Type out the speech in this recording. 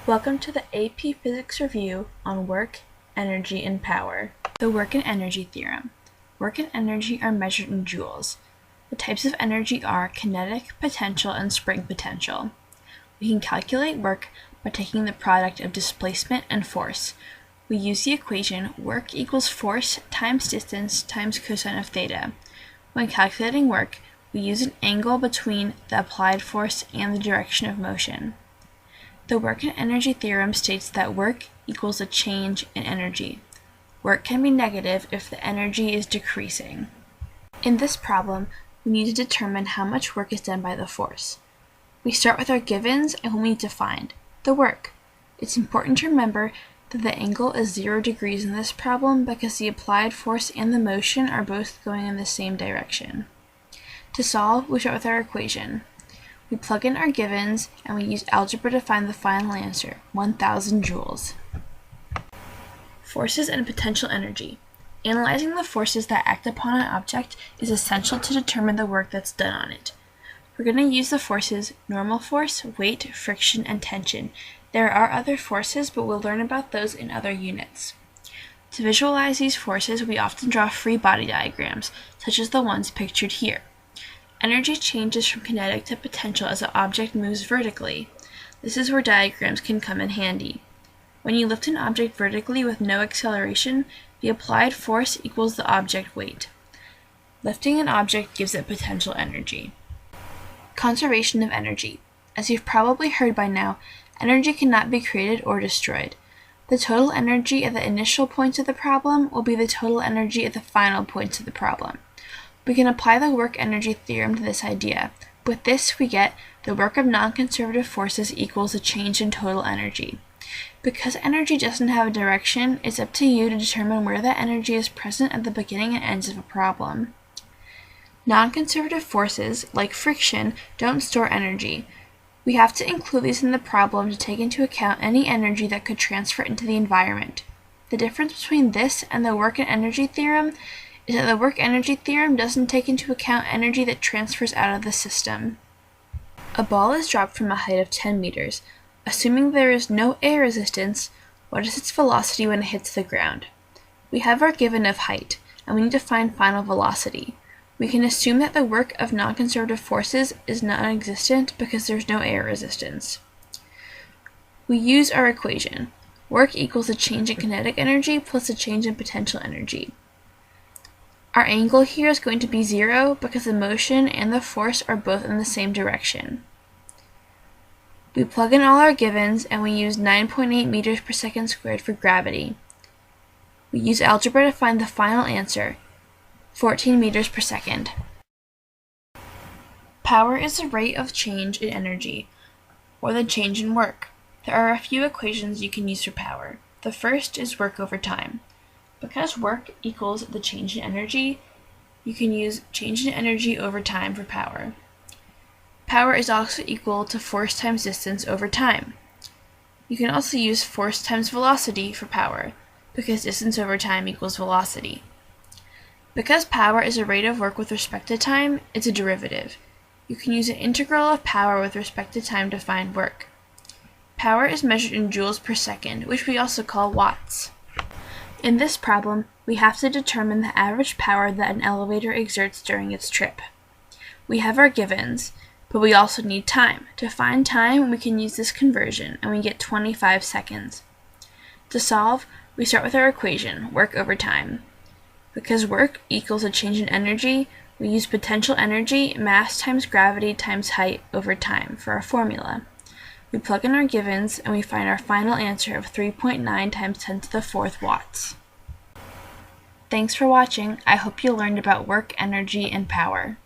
Welcome to the AP Physics Review on Work, Energy, and Power. The Work and Energy Theorem. Work and energy are measured in joules. The types of energy are kinetic, potential, and spring potential. We can calculate work by taking the product of displacement and force. We use the equation work equals force times distance times cosine of theta. When calculating work, we use an angle between the applied force and the direction of motion. The work and energy theorem states that work equals a change in energy. Work can be negative if the energy is decreasing. In this problem, we need to determine how much work is done by the force. We start with our givens and we need to find the work. It's important to remember that the angle is 0 degrees in this problem because the applied force and the motion are both going in the same direction. To solve, we start with our equation. We plug in our givens and we use algebra to find the final answer, 1000 joules. Forces and potential energy. Analyzing the forces that act upon an object is essential to determine the work that's done on it. We're going to use the forces normal force, weight, friction, and tension. There are other forces, but we'll learn about those in other units. To visualize these forces, we often draw free body diagrams, such as the ones pictured here. Energy changes from kinetic to potential as the object moves vertically. This is where diagrams can come in handy. When you lift an object vertically with no acceleration, the applied force equals the object weight. Lifting an object gives it potential energy. Conservation of energy. As you've probably heard by now, energy cannot be created or destroyed. The total energy at the initial points of the problem will be the total energy at the final points of the problem. We can apply the work-energy theorem to this idea. With this, we get the work of non-conservative forces equals a change in total energy. Because energy doesn't have a direction, it's up to you to determine where that energy is present at the beginning and ends of a problem. Non-conservative forces, like friction, don't store energy. We have to include these in the problem to take into account any energy that could transfer into the environment. The difference between this and the work and energy theorem is that the work-energy theorem doesn't take into account energy that transfers out of the system. A ball is dropped from a height of 10 meters. Assuming there is no air resistance, what is its velocity when it hits the ground? We have our given of height, and we need to find final velocity. We can assume that the work of non-conservative forces is non-existent because there's no air resistance. We use our equation. Work equals a change in kinetic energy plus a change in potential energy. Our angle here is going to be 0 because the motion and the force are both in the same direction. We plug in all our givens and we use 9.8 meters per second squared for gravity. We use algebra to find the final answer, 14 meters per second. Power is the rate of change in energy, or the change in work. There are a few equations you can use for power. The first is work over time. Because work equals the change in energy, you can use change in energy over time for power. Power is also equal to force times distance over time. You can also use force times velocity for power, because distance over time equals velocity. Because power is a rate of work with respect to time, it's a derivative. You can use an integral of power with respect to time to find work. Power is measured in joules per second, which we also call watts. In this problem, we have to determine the average power that an elevator exerts during its trip. We have our givens, but we also need time. To find time, we can use this conversion, and we get 25 seconds. To solve, we start with our equation, work over time. Because work equals a change in energy, we use potential energy, mass times gravity times height over time for our formula. We plug in our givens and we find our final answer of 3.9 times 10 to the 4th watts. Thanks for watching. I hope you learned about work, energy, and power.